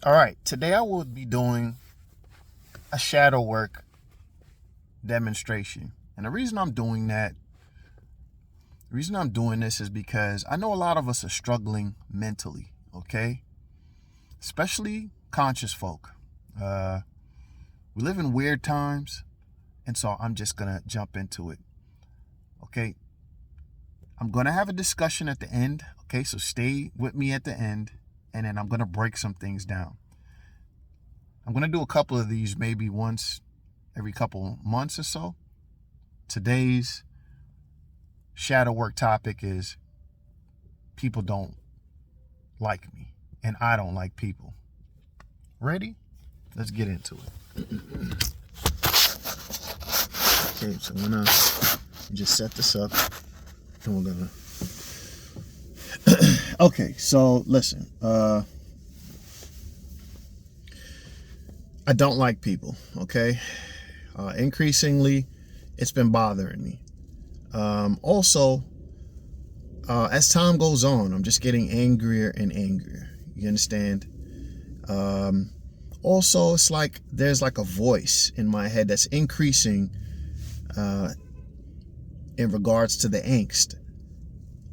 All right, today I will be doing a shadow work demonstration. And the reason I'm doing this is because I know a lot of us are struggling mentally, okay? Especially conscious folk. We live in weird times, and so I'm just going to jump into it, okay? I'm going to have a discussion at the end, okay? So stay with me at the end, and then I'm going to break some things down. I'm going to do a couple of these maybe once every couple months or so. Today's shadow work topic is people don't like me, and I don't like people. Ready? Let's get into it. Okay, so I'm going to just set this up, and we're going to... Okay, so listen. I don't like people, okay? Increasingly, it's been bothering me. Also, as time goes on, I'm just getting angrier and angrier. You understand? Also, it's like there's like a voice in my head that's increasing in regards to the angst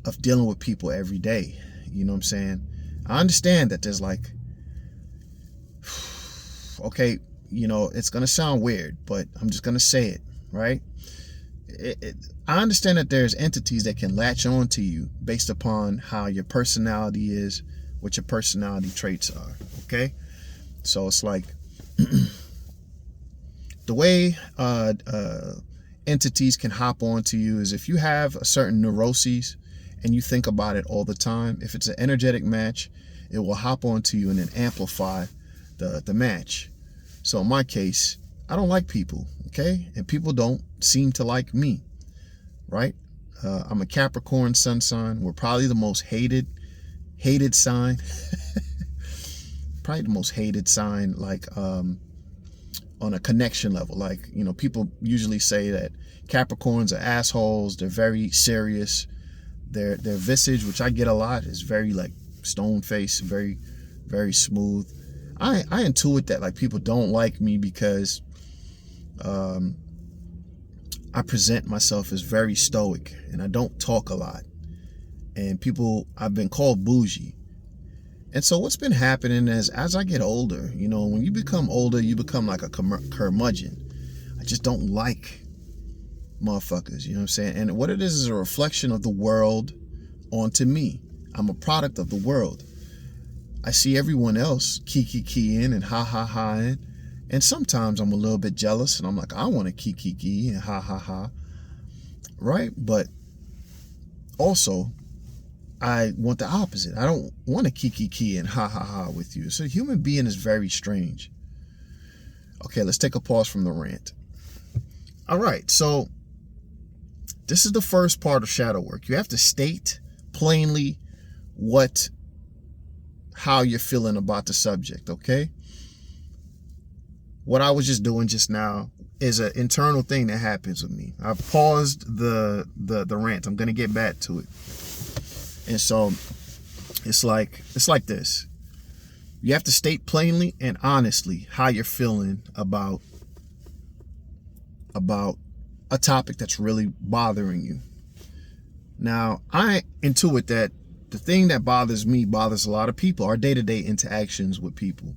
of dealing with people every day. You know what I'm saying? I understand that there's like, okay, you know, it's going to sound weird, but I'm just going to say it, right? I understand that there's entities that can latch on to you based upon how your personality is, what your personality traits are, okay? So it's like the way entities can hop onto you is if you have a certain neuroses and you think about it all the time. If it's an energetic match, it will hop onto you and then amplify the match. So in my case, I don't like people, okay? And people don't seem to like me, right? I'm a Capricorn sun sign. We're probably the most hated sign. Probably the most hated sign, like on a connection level. Like, you know, people usually say that Capricorns are assholes. They're very serious. Their visage, which I get a lot, is very like stone face, very, very smooth. I intuit that like people don't like me because I present myself as very stoic and I don't talk a lot. And I've been called bougie. And so what's been happening is as I get older, you know, when you become older, you become like a curmudgeon. I just don't like motherfuckers, you know what I'm saying? And what it is a reflection of the world onto me. I'm a product of the world. I see everyone else kiki-keying and ha-ha-haing. And sometimes I'm a little bit jealous and I'm like, I want to kiki-key and ha-ha-ha. Right? But also, I want the opposite. I don't want to kiki-key and ha-ha-ha with you. So a human being is very strange. Okay, let's take a pause from the rant. All right, so this is the first part of shadow work. You have to state plainly how you're feeling about the subject, okay? What I was just doing just now is an internal thing that happens with me. I've paused the rant. I'm gonna get back to it. And so it's like this. You have to state plainly and honestly how you're feeling about a topic that's really bothering you. Now, I intuit that the thing that bothers me bothers a lot of people, our day-to-day interactions with people.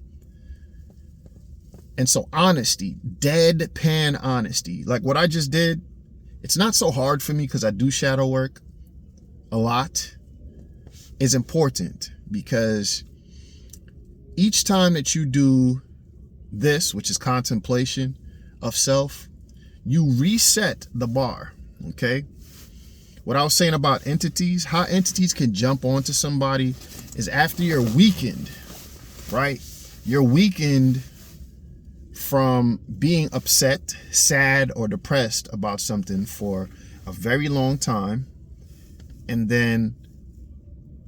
And so honesty, deadpan honesty, like what I just did, it's not so hard for me because I do shadow work a lot, is important because each time that you do this, which is contemplation of self, you reset the bar, okay? What I was saying about entities, how entities can jump onto somebody is after you're weakened, right? You're weakened from being upset, sad, or depressed about something for a very long time. And then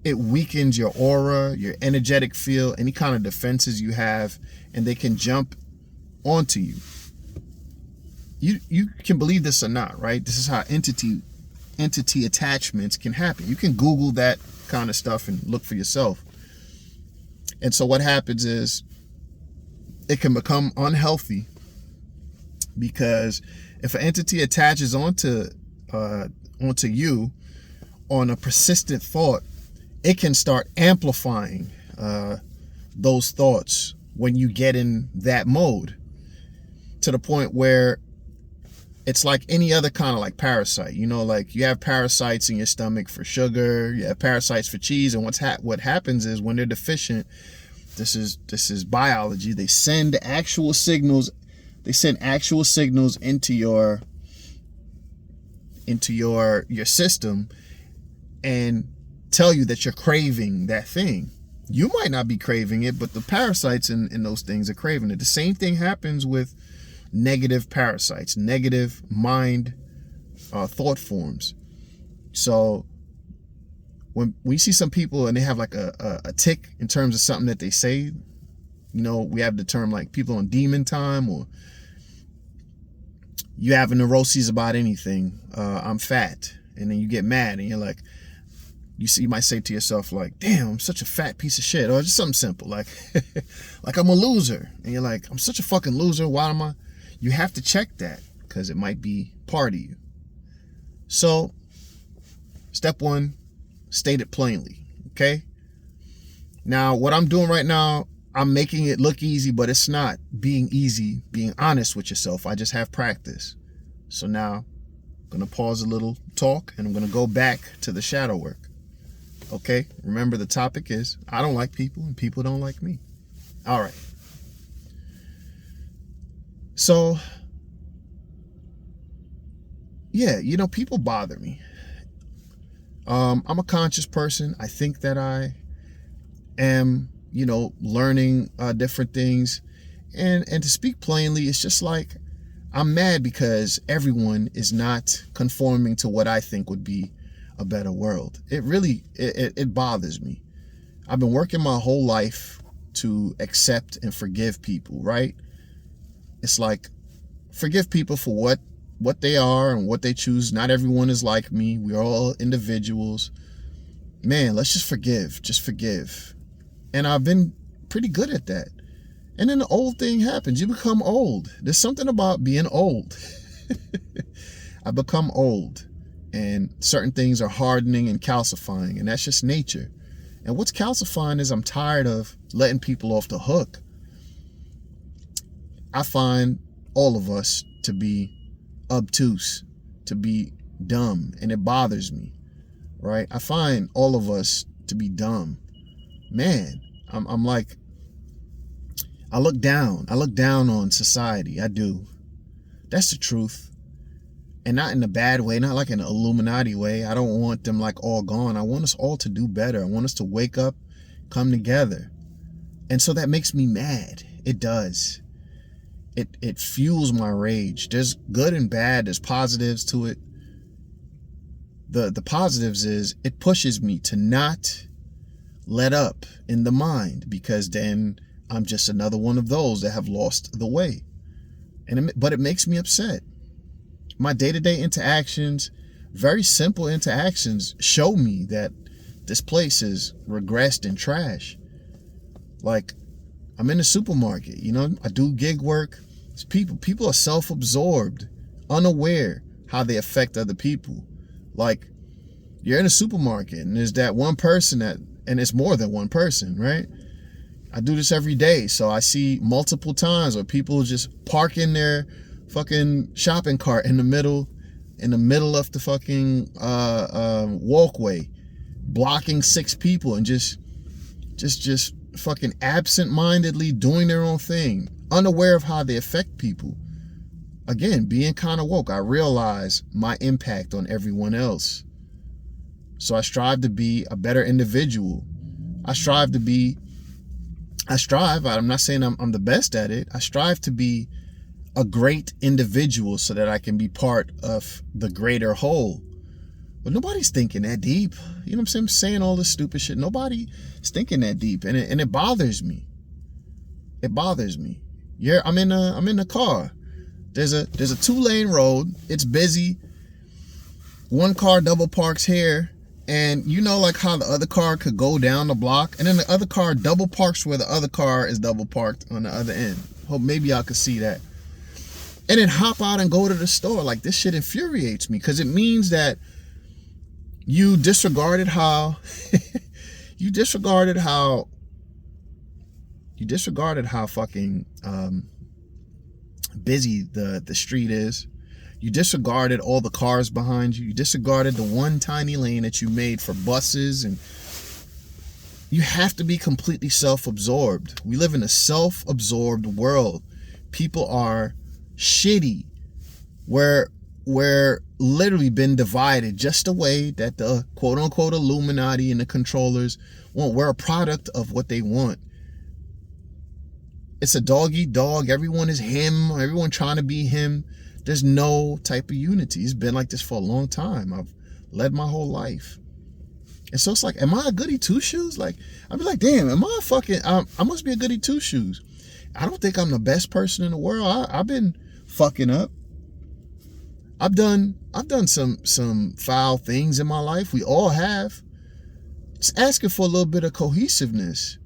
it weakens your aura, your energetic field, any kind of defenses you have, and they can jump onto you. You can believe this or not, right? This is how entity attachments can happen. You can Google that kind of stuff and look for yourself. And so what happens is it can become unhealthy, because if an entity attaches onto you on a persistent thought, it can start amplifying those thoughts when you get in that mode, to the point where it's like any other kind of like parasite. You know, like you have parasites in your stomach for sugar, you have parasites for cheese, and what happens is when they're deficient, this is biology. They send actual signals. They send actual signals into your system and tell you that you're craving that thing. You might not be craving it, but the parasites in those things are craving it. The same thing happens with negative parasites, negative mind thought forms. So when we see some people and they have like a tick in terms of something that they say, you know, we have the term like people on demon time, or you have a neuroses about anything. I'm fat. And then you get mad and you're like, you might say to yourself like, damn, I'm such a fat piece of shit. Or just something simple like, like I'm a loser. And you're like, I'm such a fucking loser. Why am I? You have to check that, because it might be part of you. So, step one, state it plainly, okay? Now, what I'm doing right now, I'm making it look easy, but it's not being easy, being honest with yourself. I just have practice. So now, I'm going to pause a little talk, and I'm going to go back to the shadow work, okay? Remember, the topic is, I don't like people, and people don't like me. All right. So, yeah, you know, people bother me. I'm a conscious person. I think that I am, you know, learning different things. And to speak plainly, it's just like I'm mad because everyone is not conforming to what I think would be a better world. It really, it bothers me. I've been working my whole life to accept and forgive people, right? It's like, forgive people for what they are and what they choose. Not everyone is like me. We're all individuals. Man, let's just forgive. Just forgive. And I've been pretty good at that. And then the old thing happens. You become old. There's something about being old. I become old. And certain things are hardening and calcifying. And that's just nature. And what's calcifying is I'm tired of letting people off the hook. I find all of us to be obtuse, to be dumb, and it bothers me, right? I find all of us to be dumb. Man, I'm like, I look down on society. I do. That's the truth. And not in a bad way, not like an Illuminati way. I don't want them like all gone. I want us all to do better. I want us to wake up, come together. And so that makes me mad. It does. It fuels my rage. There's good and bad. There's positives to it. The positives is it pushes me to not let up in the mind, because then I'm just another one of those that have lost the way. But it makes me upset. My day-to-day interactions, very simple interactions, show me that this place is regressed and trash. Like, I'm in the supermarket, you know, I do gig work. People are self-absorbed, unaware how they affect other people. Like, you're in a supermarket and there's that one person and it's more than one person, right? I do this every day, so I see multiple times where people just park in their fucking shopping cart in the middle of the fucking walkway, blocking 6 people and just fucking absent-mindedly doing their own thing, unaware of how they affect people. Again, being kind of woke, I realize my impact on everyone else. So I strive to be a better individual. I'm not saying I'm the best at it. I strive to be a great individual so that I can be part of the greater whole. But nobody's thinking that deep. You know what I'm saying? I'm saying all this stupid shit. Nobody is thinking that deep. And it bothers me. It bothers me. I'm in the car. There's a 2-lane road. It's busy. One car double parks here. And you know, like how the other car could go down the block and then the other car double parks where the other car is double parked on the other end. Hope maybe y'all could see that. And then hop out and go to the store. Like, this shit infuriates me because it means that you disregarded how you disregarded how fucking busy the street is. You disregarded all the cars behind you. You disregarded the one tiny lane that you made for buses. And you have to be completely self-absorbed. We live in a self-absorbed world. People are shitty. We're literally been divided just the way that the quote-unquote Illuminati and the controllers want. We're a product of what they want. It's a dog-eat-dog. Everyone is him. Everyone trying to be him. There's no type of unity. It's been like this for a long time. I've led my whole life. And so it's like, am I a goody two-shoes? Like, I'd be like, damn, am I fucking, I must be a goody two-shoes. I don't think I'm the best person in the world. I've been fucking up. I've done some foul things in my life. We all have. Just asking for a little bit of cohesiveness.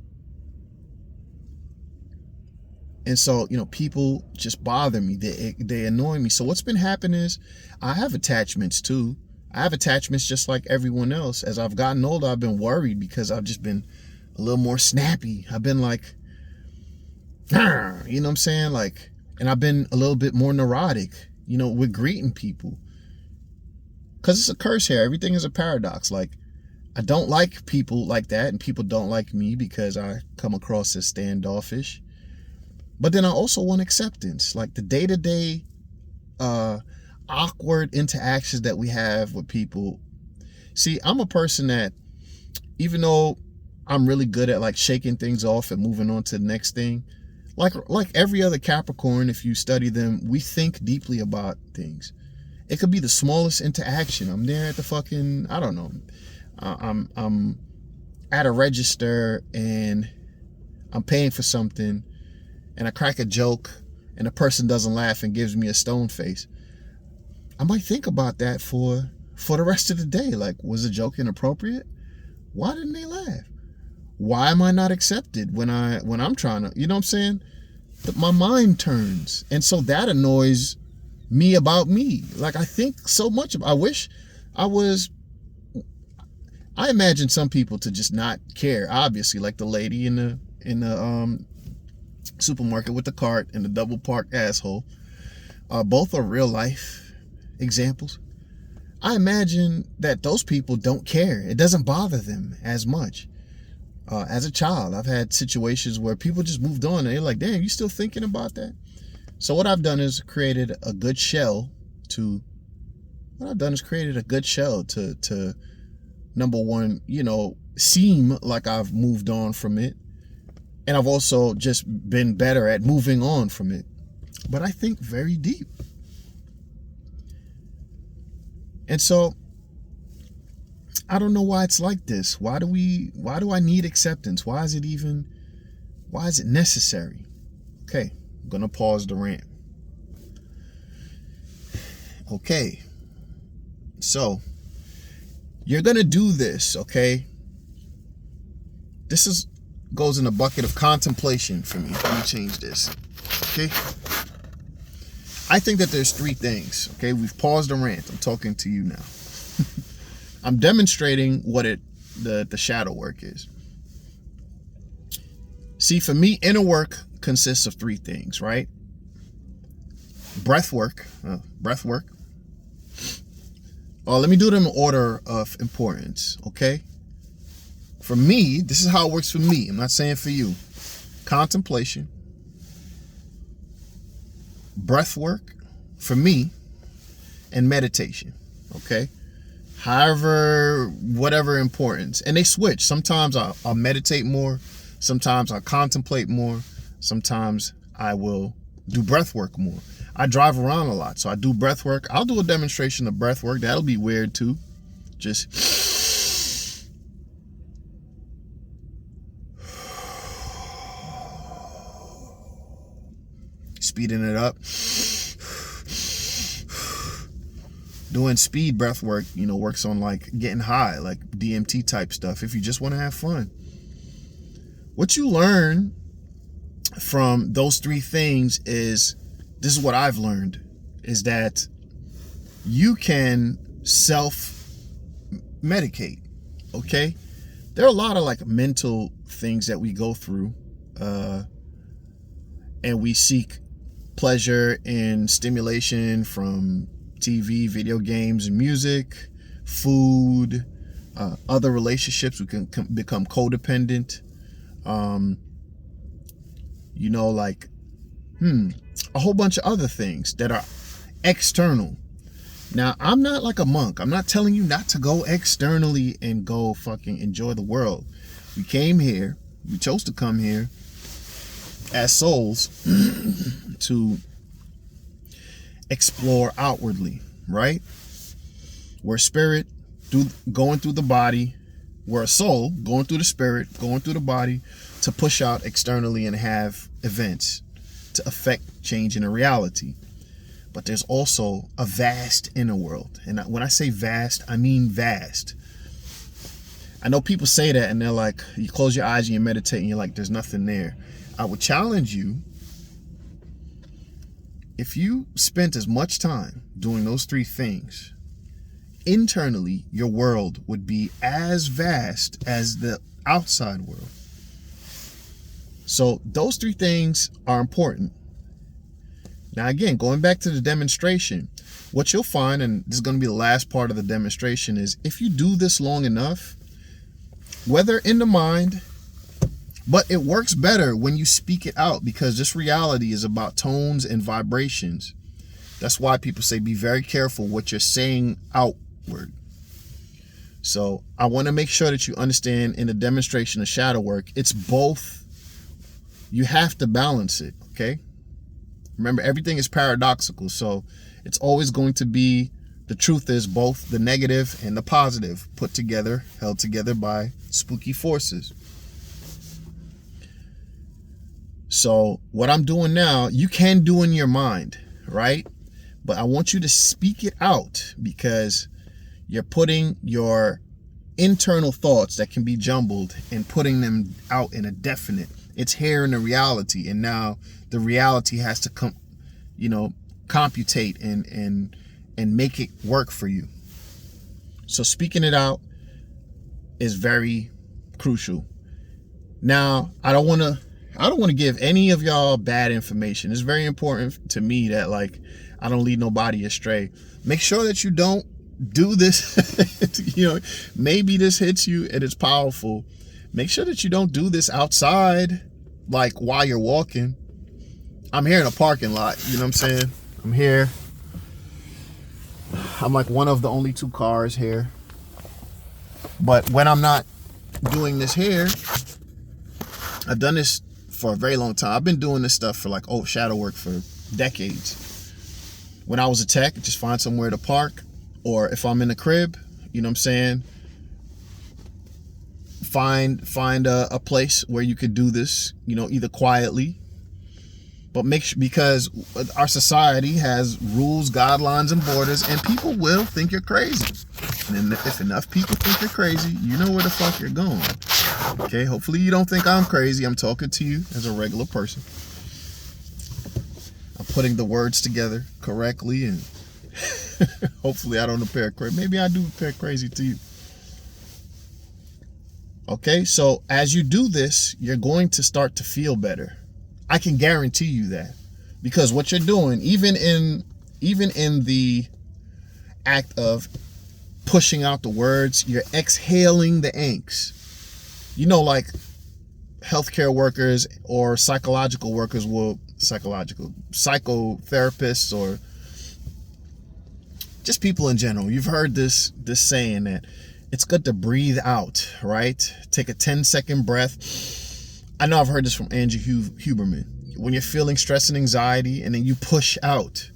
And so, you know, people just bother me. They annoy me. So what's been happening is I have attachments too. I have attachments just like everyone else. As I've gotten older, I've been worried because I've just been a little more snappy. I've been like, you know what I'm saying? Like, and I've been a little bit more neurotic, you know, with greeting people. Because it's a curse here. Everything is a paradox. Like, I don't like people like that, and people don't like me because I come across as standoffish. But then I also want acceptance, like the day-to-day awkward interactions that we have with people. See, I'm a person that, even though I'm really good at like shaking things off and moving on to the next thing, like every other Capricorn, if you study them, we think deeply about things. It could be the smallest interaction. I'm there at the fucking, I don't know, I'm at a register and I'm paying for something, and I crack a joke and the person doesn't laugh and gives me a stone face. I might think about that for the rest of the day. Like, was the joke inappropriate? Why didn't they laugh? Why am I not accepted when I'm trying to, you know what I'm saying? My mind turns. And so that annoys me about me. Like, I think so much I wish I imagine some people to just not care, obviously, like the lady in the supermarket with the cart and the double parked asshole. Both are real life examples. I imagine that those people don't care. It doesn't bother them as much. As a child, I've had situations where people just moved on and they're like, damn, you still thinking about that? So what I've done is created a good shell to number one, you know, seem like I've moved on from it. And I've also just been better at moving on from it. But I think very deep. And so I don't know why it's like this. Why do I need acceptance? Why is it necessary? Okay, I'm gonna pause the rant. Okay. So you're gonna do this, okay? This goes in a bucket of contemplation for me. Let me change this. Okay. I think that there's three things. Okay, we've paused the rant. I'm talking to you now. I'm demonstrating what the shadow work is. See, for me, inner work consists of three things, right? Breath work. Let me do them in order of importance, okay? For me, this is how it works for me. I'm not saying for you. Contemplation, breath work for me, and meditation, okay? However, whatever importance. And they switch. Sometimes I'll meditate more. Sometimes I'll contemplate more. Sometimes I will do breath work more. I drive around a lot, so I do breath work. I'll do a demonstration of breath work. That'll be weird too. Just speeding it up. Doing speed breath work, you know, works on like getting high, like DMT type stuff if you just want to have fun. What you learn from those three things is, this is what I've learned, is that you can self-medicate, okay? There are a lot of like mental things that we go through, and we seek pleasure and stimulation from TV, video games, and music, food, other relationships. We can become codependent. Like a whole bunch of other things that are external. Now, I'm not like a monk. I'm not telling you not to go externally and go fucking enjoy the world. We came here, we chose to come here as souls to explore outwardly, right? We're a spirit going through the body. We're a soul going through the spirit, going through the body to push out externally and have events to affect change in a reality. But there's also a vast inner world. And when I say vast, I mean vast. I know people say that and they're like, you close your eyes and you meditate and you're like, there's nothing there. I would challenge you, if you spent as much time doing those three things, internally, your world would be as vast as the outside world. So those three things are important. Now, again, going back to the demonstration, what you'll find, and this is going to be the last part of the demonstration, is if you do this long enough, whether in the mind, but it works better when you speak it out, because this reality is about tones and vibrations. That's why people say be very careful what you're saying outward. So I want to make sure that you understand in the demonstration of shadow work, it's both. You have to balance it, okay? Remember, everything is paradoxical, so it's always going to be, the truth is both the negative and the positive put together, held together by spooky forces. So what I'm doing now, you can do in your mind, right? But I want you to speak it out, because you're putting your internal thoughts that can be jumbled and putting them out in a definite. It's here in the reality, and now the reality has to computate and make it work for you. So speaking it out is very crucial. Now, I don't want to give any of y'all bad information. It's very important to me that I don't lead nobody astray. Make sure that you don't do this. Maybe this hits you and it's powerful. Make sure that you don't do this outside, while you're walking. I'm here in a parking lot, you know what I'm saying? I'm here. I'm one of the only two cars here. But when I'm not doing this here, I've done this for a very long time. I've been doing this stuff for shadow work for decades. When I was a tech, just find somewhere to park, or if I'm in the crib, you know what I'm saying? Find a place where you could do this, either quietly, but because our society has rules, guidelines, and borders, and people will think you're crazy. And if enough people think you're crazy, you know where the fuck you're going. Okay, hopefully you don't think I'm crazy. I'm talking to you as a regular person. I'm putting the words together correctly, and hopefully I don't appear crazy. Maybe I do appear crazy to you. Okay, so as you do this, you're going to start to feel better. I can guarantee you that, because what you're doing, even in the act of pushing out the words, you're exhaling the angst. Healthcare workers or psychological workers psychotherapists, or just people in general. You've heard this saying that it's good to breathe out, right? Take a 10-second breath. I know I've heard this from Andrew Huberman. When you're feeling stress and anxiety, and then you push out.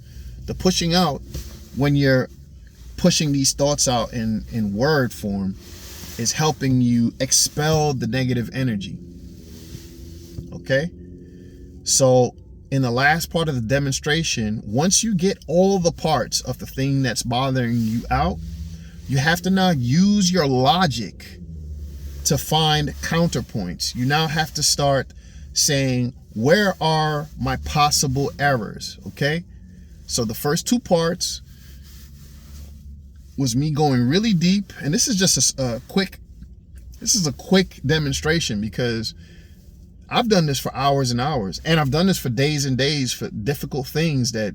The pushing out, when you're pushing these thoughts out in word form, is helping you expel the negative energy. Okay? So in the last part of the demonstration, once you get all the parts of the thing that's bothering you out, You have to now use your logic to find counterpoints. You now have to start saying, where are my possible errors? Okay. So the first two parts was me going really deep. And this is just a quick demonstration, because I've done this for hours and hours, and I've done this for days and days for difficult things that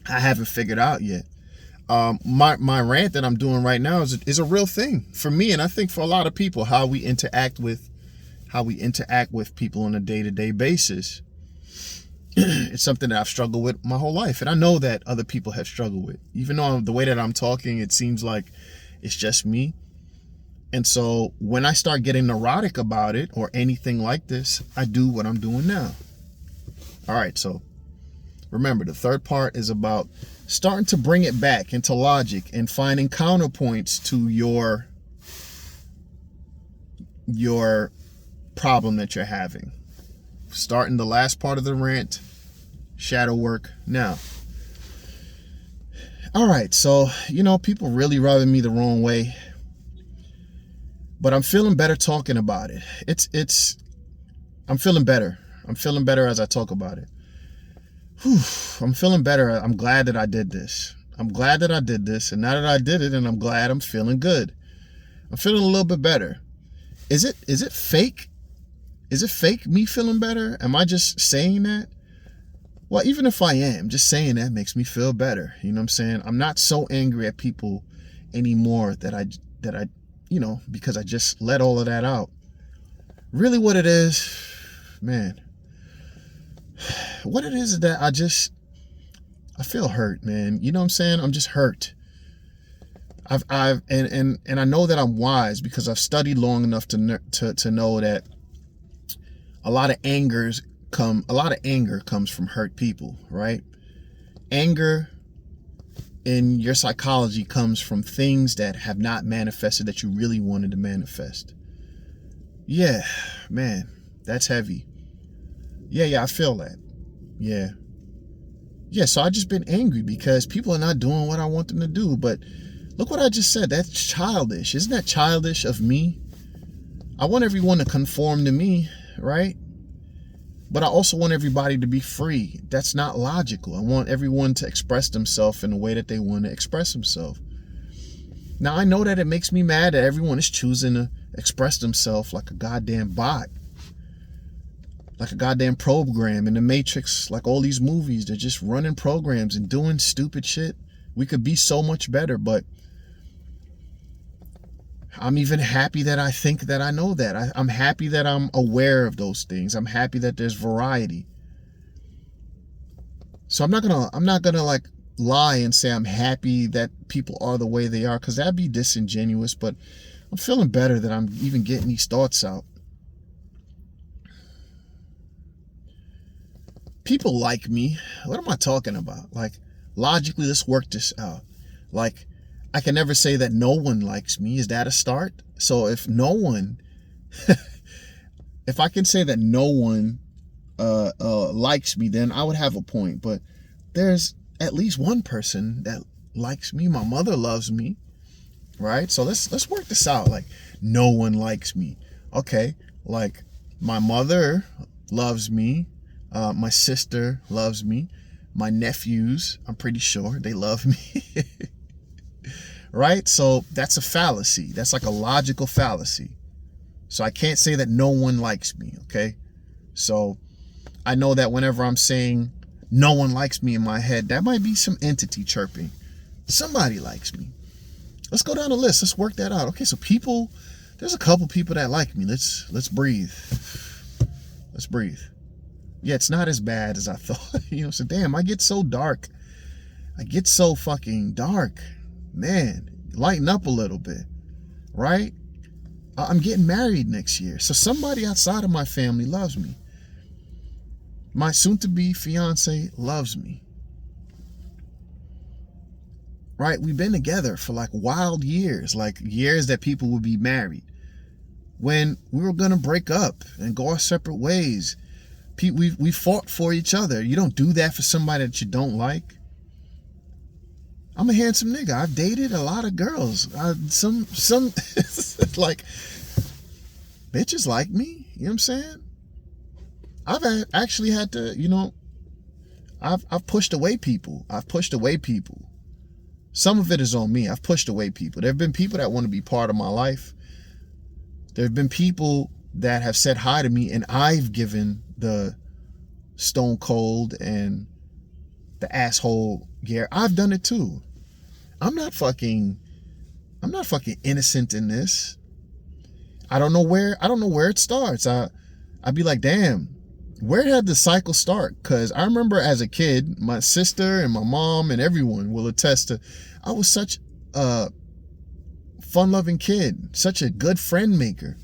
I haven't figured out yet. My rant that I'm doing right now is a real thing for me, and I think for a lot of people, how we interact with people on a day-to-day basis. It's something that I've struggled with my whole life, and I know that other people have struggled with. Even though the way that I'm talking, it seems like it's just me. And so when I start getting neurotic about it or anything like this, I do what I'm doing now. All right, so remember, the third part is about starting to bring it back into logic and finding counterpoints to your problem that you're having. Starting the last part of the rant, shadow work now. All right, so, people really rubbing me the wrong way, but I'm feeling better talking about it. I'm feeling better. I'm feeling better as I talk about it. I'm feeling better. I'm glad that I did this. And now that I did it, and I'm glad, I'm feeling good. I'm feeling a little bit better. Is it fake? Is it fake me feeling better? Am I just saying that? Well, even if I am, just saying that makes me feel better. You know what I'm saying? I'm not so angry at people anymore that I because I just let all of that out. Really what it is, man, what it is that I feel hurt, man. You know what I'm saying? I'm just hurt. And I know that I'm wise because I've studied long enough to know that a lot of anger comes from hurt people, right? Anger in your psychology comes from things that have not manifested that you really wanted to manifest. Yeah, man, that's heavy. Yeah, I feel that. Yeah, so I just been angry because people are not doing what I want them to do. But look what I just said. That's childish. Isn't that childish of me? I want everyone to conform to me, right? But I also want everybody to be free. That's not logical. I want everyone to express themselves in the way that they want to express themselves. Now, I know that it makes me mad that everyone is choosing to express themselves like a goddamn bot, like a goddamn program in the Matrix, like all these movies. They're just running programs and doing stupid shit. We could be so much better, but I'm even happy that I think that I know that. I'm happy that I'm aware of those things. I'm happy that there's variety. So I'm not gonna like lie and say I'm happy that people are the way they are, because that'd be disingenuous. But I'm feeling better that I'm even getting these thoughts out. People like me. What am I talking about? Like, logically, let's work this out. Like, I can never say that no one likes me. Is that a start? So if no one, if I can say that no one likes me, then I would have a point. But there's at least one person that likes me. My mother loves me, right? So let's work this out. Like, no one likes me. Okay, like my mother loves me. My sister loves me. My nephews, I'm pretty sure they love me. Right? So that's a fallacy. That's like a logical fallacy. So I can't say that no one likes me, okay? So I know that whenever I'm saying no one likes me in my head, that might be some entity chirping. Somebody likes me. Let's go down the list. Let's work that out. Okay, so people, there's a couple people that like me. Let's breathe. Let's breathe. Yeah, it's not as bad as I thought. So damn, I get so dark. I get so fucking dark. Man, lighten up a little bit, right? I'm getting married next year. So somebody outside of my family loves me. My soon-to-be fiance loves me. Right? We've been together for like wild years, like years that people would be married. When we were going to break up and go our separate ways, we fought for each other. You don't do that for somebody that you don't like. I'm a handsome nigga. I've dated a lot of girls. Some like bitches like me. You know what I'm saying? Actually had to, I've pushed away people. Some of it is on me. I've pushed away people. There have been people that want to be part of my life. There have been people that have said hi to me and I've given the stone cold and the asshole gear. I've done it too. I'm not fucking innocent in this. I don't know where it starts. I'd be like, damn, where did the cycle start? Because I remember as a kid, my sister and my mom and everyone will attest to, I was such a fun-loving kid, such a good friend maker.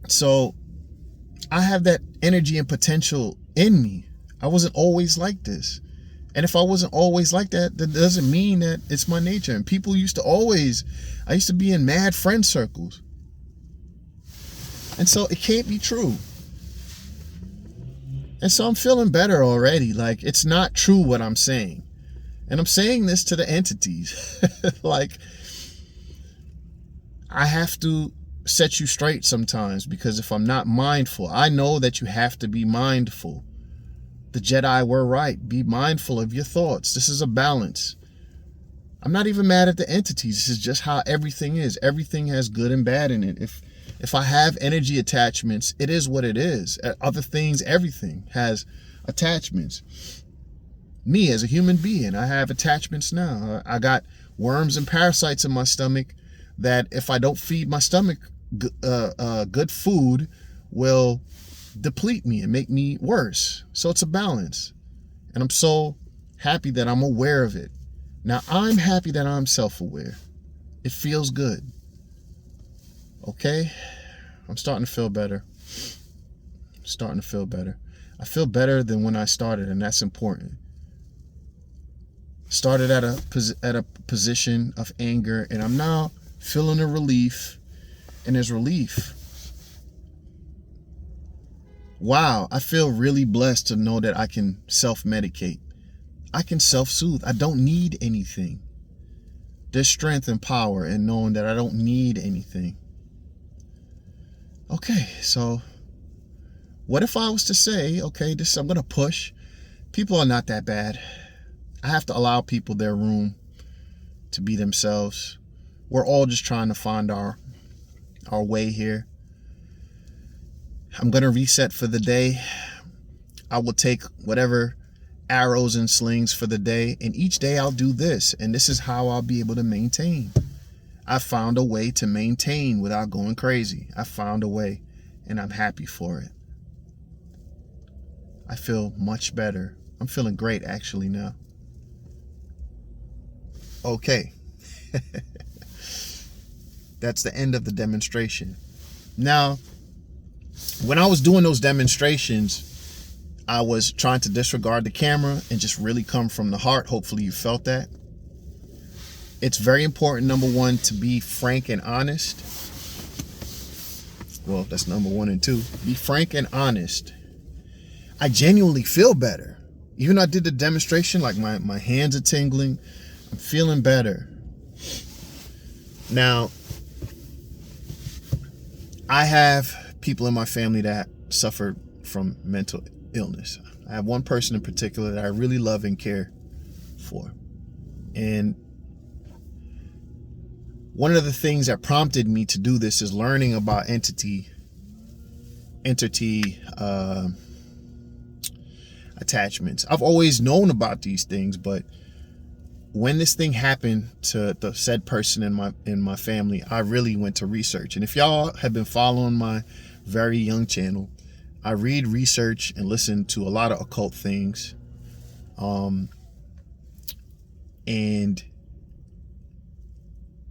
So I have that energy and potential in me. I wasn't always like this. And if I wasn't always like that, that doesn't mean that it's my nature. And people I used to be in mad friend circles. And so it can't be true. And so I'm feeling better already. Like, it's not true what I'm saying. And I'm saying this to the entities. Like, I have to set you straight sometimes, because if I'm not mindful, I know that you have to be mindful. The Jedi were right. Be mindful of your thoughts. This is a balance. I'm not even mad at the entities. This is just how everything is. Everything has good and bad in it. If I have energy attachments, it is what it is. Other things, everything has attachments. Me as a human being, I have attachments now. I got worms and parasites in my stomach that if I don't feed my stomach good food will deplete me and make me worse. So it's a balance. And I'm so happy that I'm aware of it. Now I'm happy that I'm self-aware. It feels good. Okay? I'm starting to feel better. I feel better than when I started, and that's important. Started at a position of anger, and I'm now feeling a relief. And there's relief. Wow, I feel really blessed to know that I can self-medicate. I can self-soothe. I don't need anything. There's strength and power in knowing that I don't need anything. Okay, so what if I was to say, okay, I'm going to push. People are not that bad. I have to allow people their room to be themselves. We're all just trying to find our way here. I'm going to reset for the day. I will take whatever arrows and slings for the day, and each day I'll do this, and this is how I'll be able to maintain. I found a way to maintain without going crazy. I found a way, and I'm happy for it. I feel much better. I'm feeling great actually now. Okay. That's the end of the demonstration. Now, when I was doing those demonstrations, I was trying to disregard the camera and just really come from the heart. Hopefully you felt that. It's very important, number one, to be frank and honest. Well, that's number 1 and 2. Be frank and honest. I genuinely feel better. Even though I did the demonstration, like my hands are tingling. I'm feeling better. Now, I have people in my family that suffered from mental illness. I have one person in particular that I really love and care for. And one of the things that prompted me to do this is learning about entity attachments. I've always known about these things, but when this thing happened to the said person in my family, I really went to research. And if y'all have been following my very young channel, I read, research, and listen to a lot of occult things. And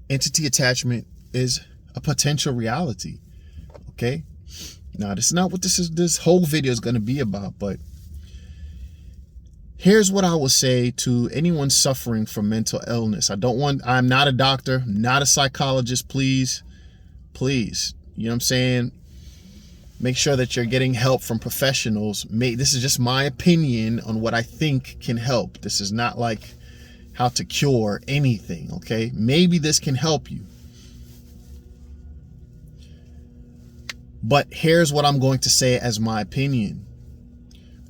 entity attachment is a potential reality. Okay? Now, this is not what this whole video is going to be about, but here's what I will say to anyone suffering from mental illness. I'm not a doctor, not a psychologist, please. You know what I'm saying? Make sure that you're getting help from professionals. This is just my opinion on what I think can help. This is not like how to cure anything, okay? Maybe this can help you. But here's what I'm going to say as my opinion.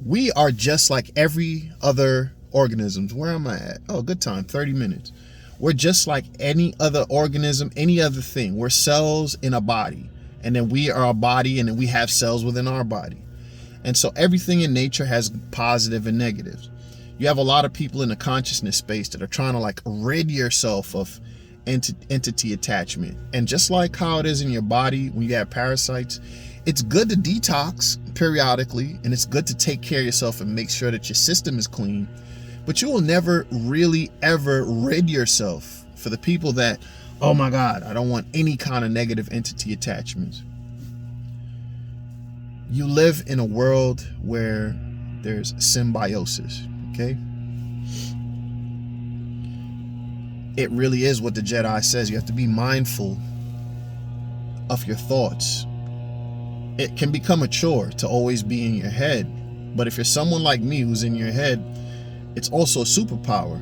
We are just like every other organism. Where am I at? Oh, good time, 30 minutes. We're just like any other organism, any other thing. We're cells in a body. And then we are a body, and then we have cells within our body. And so everything in nature has positive and negatives. You have a lot of people in the consciousness space that are trying to like rid yourself of entity attachment. And just like how it is in your body when you have parasites, it's good to detox periodically, and it's good to take care of yourself and make sure that your system is clean. But you will never really ever rid yourself. For the people that, oh my God, I don't want any kind of negative entity attachments. You live in a world where there's symbiosis, okay? It really is what the Jedi says. You have to be mindful of your thoughts. It can become a chore to always be in your head. But if you're someone like me who's in your head, it's also a superpower.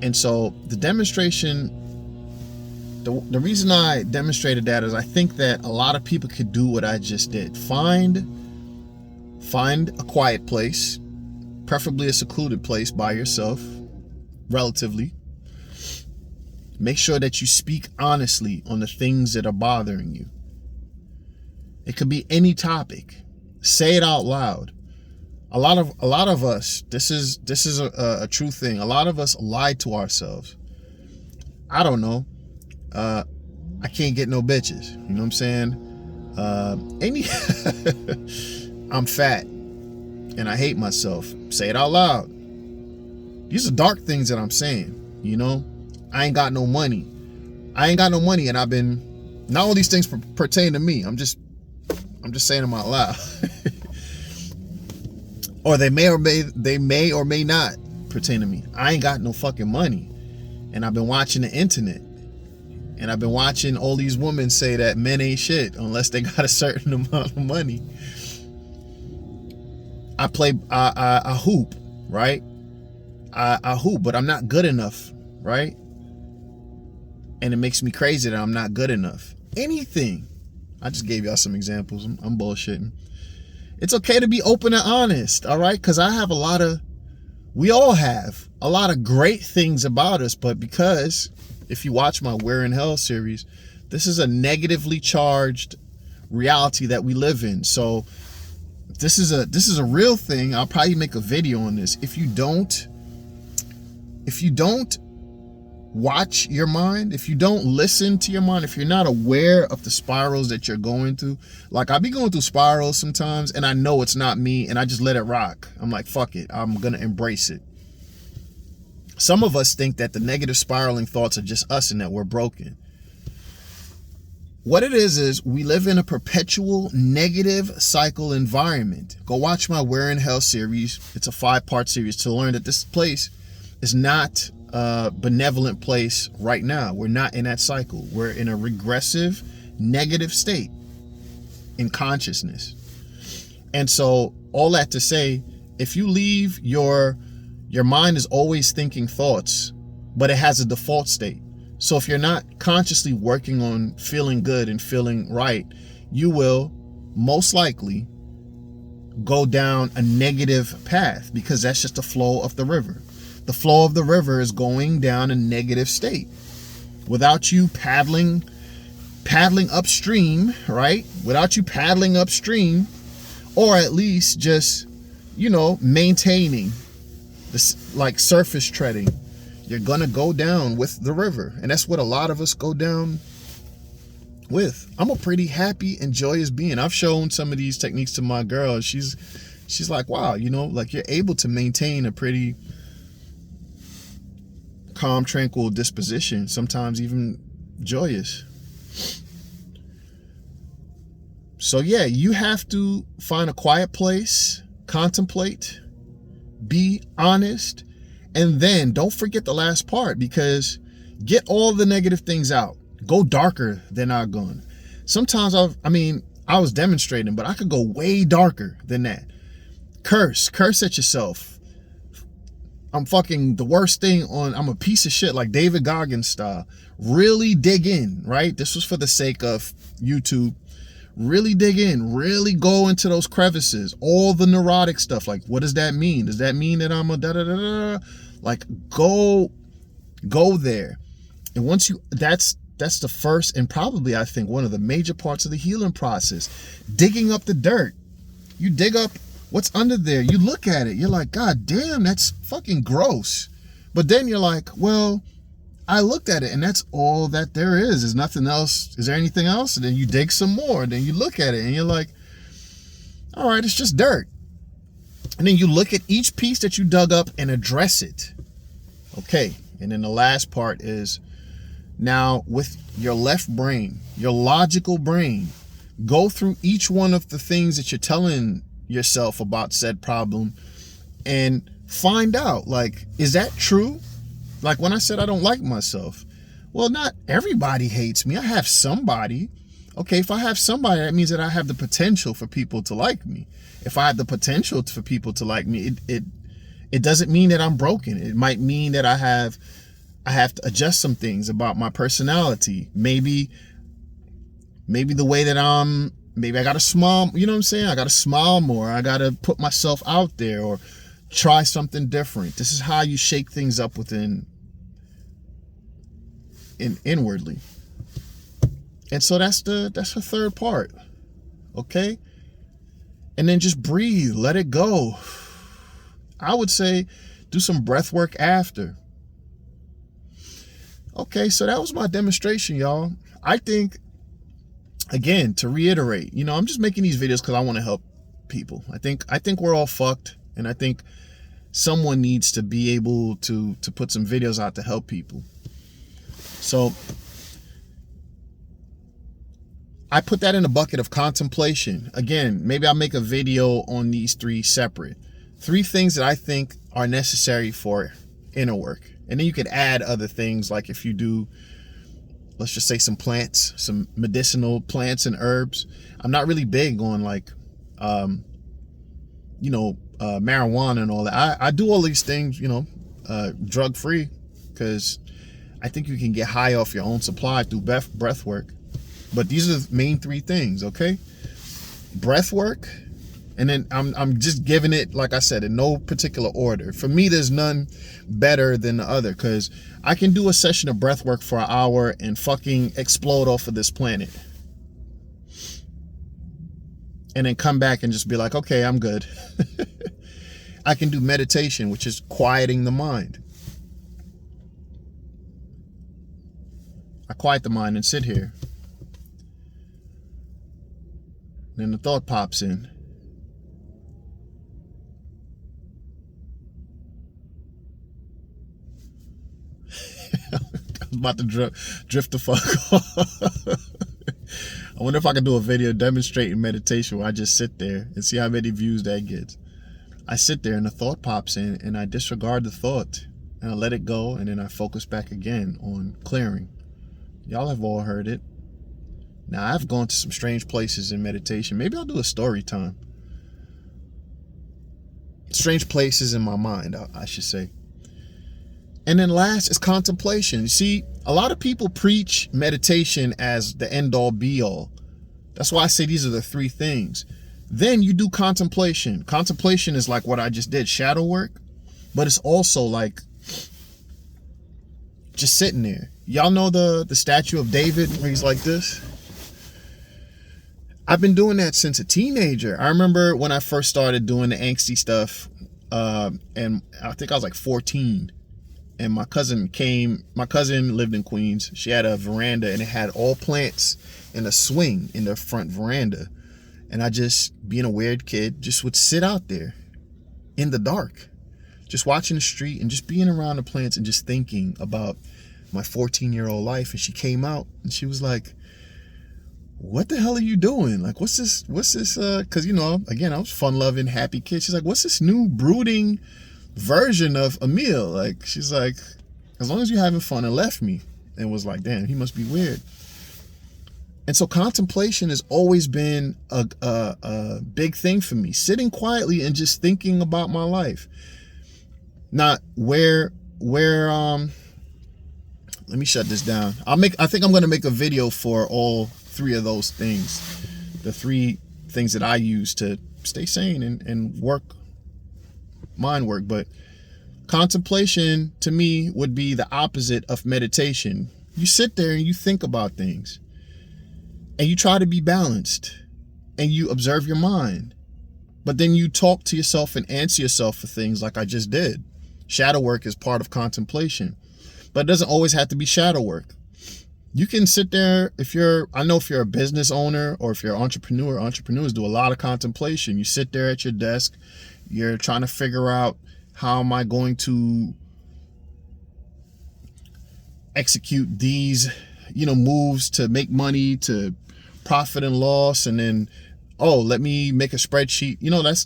And so the demonstration, the reason I demonstrated that is I think that a lot of people could do what I just did. Find a quiet place, preferably a secluded place by yourself, relatively. Make sure that you speak honestly on the things that are bothering you. It could be any topic. Say it out loud. A lot of us, this is a true thing. A lot of us lie to ourselves. I don't know. I can't get no bitches. You know what I'm saying? I'm fat and I hate myself. Say it out loud. These are dark things that I'm saying. You know, I ain't got no money. And I've been, not all these things pertain to me. I'm just saying them out loud. Or they may or may not pertain to me. I ain't got no fucking money. And I've been watching the internet. And I've been watching all these women say that men ain't shit unless they got a certain amount of money. I hoop, right? I hoop, but I'm not good enough, right? And it makes me crazy that I'm not good enough. Anything. I just gave y'all some examples. I'm bullshitting. It's okay to be open and honest, all right? Because we all have a lot of great things about us, but because if you watch my We're in Hell series, this is a negatively charged reality that we live in. So this is a real thing. I'll probably make a video on this. If you don't watch your mind, if you don't listen to your mind, if you're not aware of the spirals that you're going through, like I be going through spirals sometimes and I know it's not me and I just let it rock. I'm like, fuck it, I'm gonna embrace it. Some of us think that the negative spiraling thoughts are just us and that we're broken. What it is we live in a perpetual negative cycle environment. Go watch my We're in Hell series. It's a 5-part series to learn that this place is not a benevolent place right now. We're not in that cycle. We're in a regressive, negative state in consciousness. And so all that to say, if you leave your mind is always thinking thoughts, but it has a default state. So if you're not consciously working on feeling good and feeling right, you will most likely go down a negative path because that's just the flow of the river. The flow of the river is going down a negative state. Without you paddling upstream, right? Without you paddling upstream, or at least just, maintaining this, like surface treading, you're gonna go down with the river. And that's what a lot of us go down with. I'm a pretty happy and joyous being. I've shown some of these techniques to my girl. She's like, wow, like you're able to maintain a pretty calm, tranquil disposition, sometimes even joyous. So yeah, you have to find a quiet place, contemplate, be honest, and then don't forget the last part, because get all the negative things out. Go darker than Argon. Sometimes I was demonstrating, but I could go way darker than that. Curse at yourself. I'm fucking the worst thing on, I'm a piece of shit, like David Goggins style. Really dig in, right? This was for the sake of YouTube. Really dig in, really go into those crevices, all the neurotic stuff. Like, what does that mean? Does that mean that I'm a da-da-da-da? Like, go there. And once you, that's the first and probably, I think, one of the major parts of the healing process. Digging up the dirt. You dig up what's under there. You look at it. You're like, God damn, that's fucking gross. But then you're like, well, I looked at it and that's all that there is. There's nothing else. Is there anything else? And then you dig some more. And then you look at it and you're like, all right, it's just dirt. And then you look at each piece that you dug up and address it. Okay. And then the last part is, now with your left brain, your logical brain, go through each one of the things that you're telling yourself about said problem and find out, like, is that true? Like when I said I don't like myself, well, not everybody hates me. I have somebody. Okay, if I have somebody, that means that I have the potential for people to like me. If I have the potential for people to like me, it doesn't mean that I'm broken. It might mean that I have to adjust some things about my personality. Maybe the way that maybe I got to smile, you know what I'm saying? I got to smile more. I got to put myself out there or try something different. This is how you shake things up inwardly. And so that's the third part. Okay? And then just breathe, let it go. I would say do some breath work after. Okay, so that was my demonstration, y'all. I think, again, to reiterate, you know, I'm just making these videos because I want to help people. I think we're all fucked, and I think someone needs to be able to put some videos out to help people. So I put that in a bucket of contemplation. Again, maybe I'll make a video on these three separate. 3 things that I think are necessary for inner work. And then you could add other things, like if you do, let's just say some plants, some medicinal plants and herbs. I'm not really big on like, marijuana and all that. I do all these things, drug free, because I think you can get high off your own supply through breath work. But these are the main 3 things, okay? Breath work, and then I'm just giving it, like I said, in no particular order. For me, there's none better than the other, because I can do a session of breath work for an hour and fucking explode off of this planet. And then come back and just be like, okay, I'm good. I can do meditation, which is quieting the mind. I quiet the mind and sit here. Then the thought pops in. I'm about to drift the fuck off. I wonder if I could do a video demonstrating meditation where I just sit there and see how many views that gets. I sit there and the thought pops in and I disregard the thought and I let it go, and then I focus back again on clearing. Y'all have all heard it. Now, I've gone to some strange places in meditation. Maybe I'll do a story time. Strange places in my mind, I should say. And then last is contemplation. You see, a lot of people preach meditation as the end all be all. That's why I say these are the 3 things. Then you do contemplation. Contemplation is like what I just did, shadow work. But it's also like just sitting there. Y'all know the statue of David where he's like this? I've been doing that since a teenager. I remember when I first started doing the angsty stuff, and I think I was like 14. And my cousin lived in Queens. She had a veranda and it had all plants and a swing in the front veranda. And I just, being a weird kid, just would sit out there in the dark, just watching the street and just being around the plants and just thinking about my 14-year-old life. And she came out and she was like, what the hell are you doing? Like, what's this, cause again, I was fun-loving, happy kid. She's like, what's this new brooding version of Emil? Like, she's like, as long as you're having fun, and left me and was like, damn, he must be weird. And so contemplation has always been a big thing for me, sitting quietly and just thinking about my life. Not where let me shut this down. I think I'm going to make a video for all three of those things. The three things that I use to stay sane and work, mind work. But contemplation to me would be the opposite of meditation. You sit there and you think about things and you try to be balanced and you observe your mind, but then you talk to yourself and answer yourself for things like I just did. Shadow work is part of contemplation, but it doesn't always have to be shadow work. You can sit there I know if you're a business owner or if you're an entrepreneur, entrepreneurs do a lot of contemplation. You sit there at your desk, you're trying to figure out, how am I going to execute these, moves to make money, to profit and loss, and then, let me make a spreadsheet.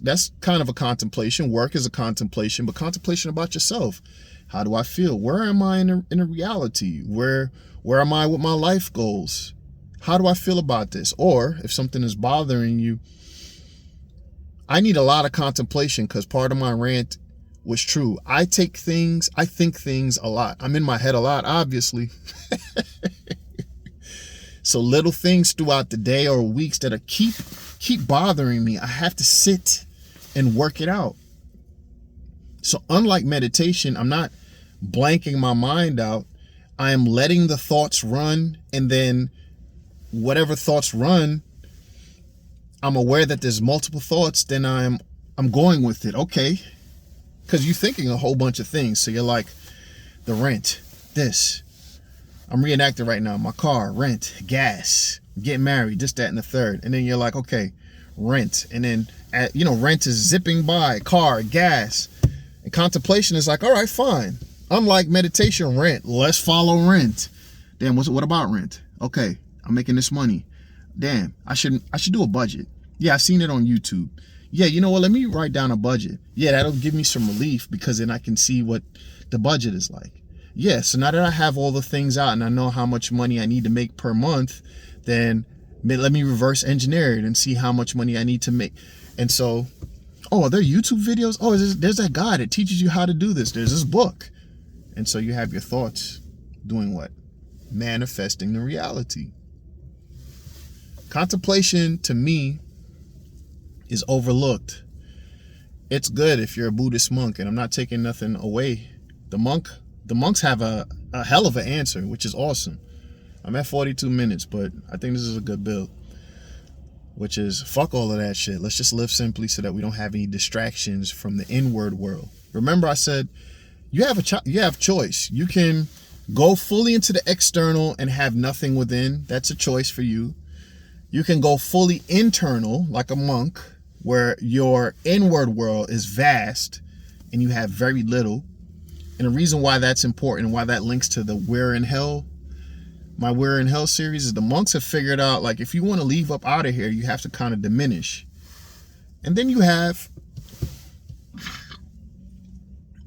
That's kind of a contemplation. Work is a contemplation, but contemplation about yourself. How do I feel? Where am I in a reality? Where am I with my life goals? How do I feel about this? Or if something is bothering you, I need a lot of contemplation, because part of my rant was true. I think things a lot. I'm in my head a lot, obviously. So little things throughout the day or weeks that keep bothering me, I have to sit and work it out. So unlike meditation, I'm not blanking my mind out. I am letting the thoughts run, and then whatever thoughts run, I'm aware that there's multiple thoughts, then I'm going with it. Okay. Because you're thinking a whole bunch of things. So you're like, the rent, this. I'm reenacting right now. My car, rent, gas, get married, this, that, and the third. And then you're like, okay, rent. And then, rent is zipping by, car, gas. And contemplation is like, all right, fine. Unlike meditation, rent, let's follow rent. Damn, what about rent? Okay, I'm making this money. Damn, I should do a budget. Yeah, I seen it on YouTube. Yeah, you know what? Let me write down a budget. Yeah, that'll give me some relief, because then I can see what the budget is like. Yeah, so now that I have all the things out and I know how much money I need to make per month, then let me reverse engineer it and see how much money I need to make. And so, are there YouTube videos? Oh, there's that guy that teaches you how to do this. There's this book. And so you have your thoughts doing what? Manifesting the reality. Contemplation, to me, is overlooked. It's good if you're a Buddhist monk, and I'm not taking nothing away. The monks have a hell of an answer, which is awesome. I'm at 42 minutes, but I think this is a good build, which is fuck all of that shit. Let's just live simply so that we don't have any distractions from the inward world. Remember I said you have choice. You can go fully into the external and have nothing within. That's a choice for you. You can go fully internal like a monk, where your inward world is vast and you have very little. And the reason why that's important and why that links to the We're in Hell, my We're in Hell series, is the monks have figured out, like, if you want to leave up out of here, you have to kind of diminish. And then you have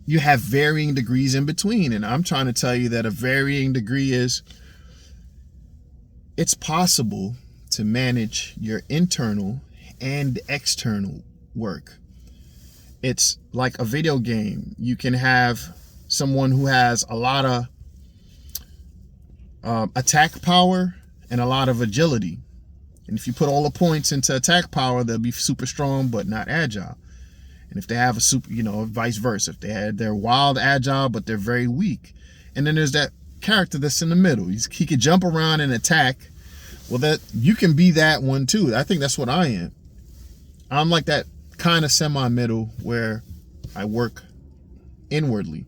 varying degrees in between. And I'm trying to tell you that a varying degree is, it's possible to manage your internal and external work. It's like a video game. You can have someone who has a lot of attack power and a lot of agility. And if you put all the points into attack power, they'll be super strong but not agile. And if they have vice versa. If they're wild agile but they're very weak. And then there's that character that's in the middle. He could jump around and attack. Well, that you can be that one too. I think that's what I am. I'm like that kind of semi-middle where I work inwardly.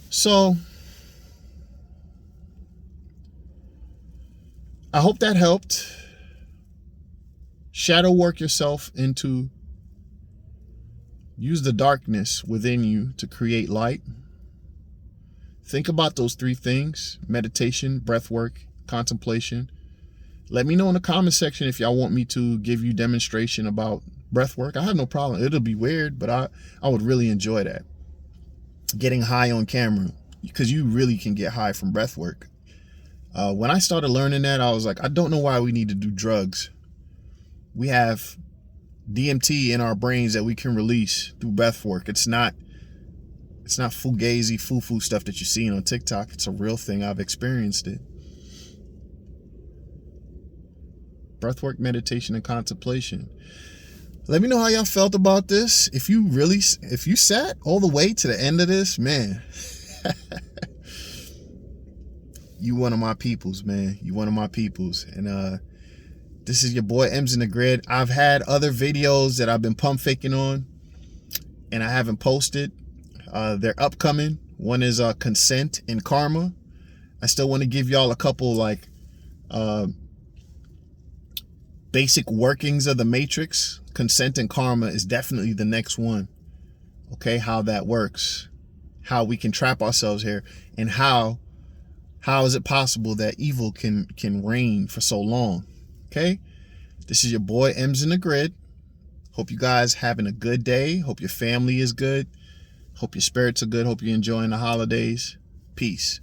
So I hope that helped. Shadow work yourself into, use the darkness within you to create light. Think about those three things: meditation, breath work, contemplation. Let me know in the comment section if y'all want me to give you demonstration about breath work. I have no problem. It'll be weird, but I would really enjoy that. Getting high on camera, because you really can get high from breath work. When I started learning that, I was like, I don't know why we need to do drugs. We have DMT in our brains that we can release through breath work. It's not fugazi foo-foo stuff that you're seeing on TikTok. It's a real thing. I've experienced it. Breathwork, meditation, and contemplation. Let me know how y'all felt about this. If you sat all the way to the end of this, man, you one of my peoples, man. You one of my peoples. And this is your boy M's in the Grid. I've had other videos that I've been pump faking on, and I haven't posted. They're upcoming. One is consent and karma. I still want to give y'all a couple like basic workings of the matrix. Consent and karma is definitely the next one. Okay, how that works, how we can trap ourselves here, and how is it possible that evil can reign for so long? Okay, this is your boy M's in the Grid. Hope you guys having a good day. Hope your family is good. Hope your spirits are good. Hope you're enjoying the holidays. Peace.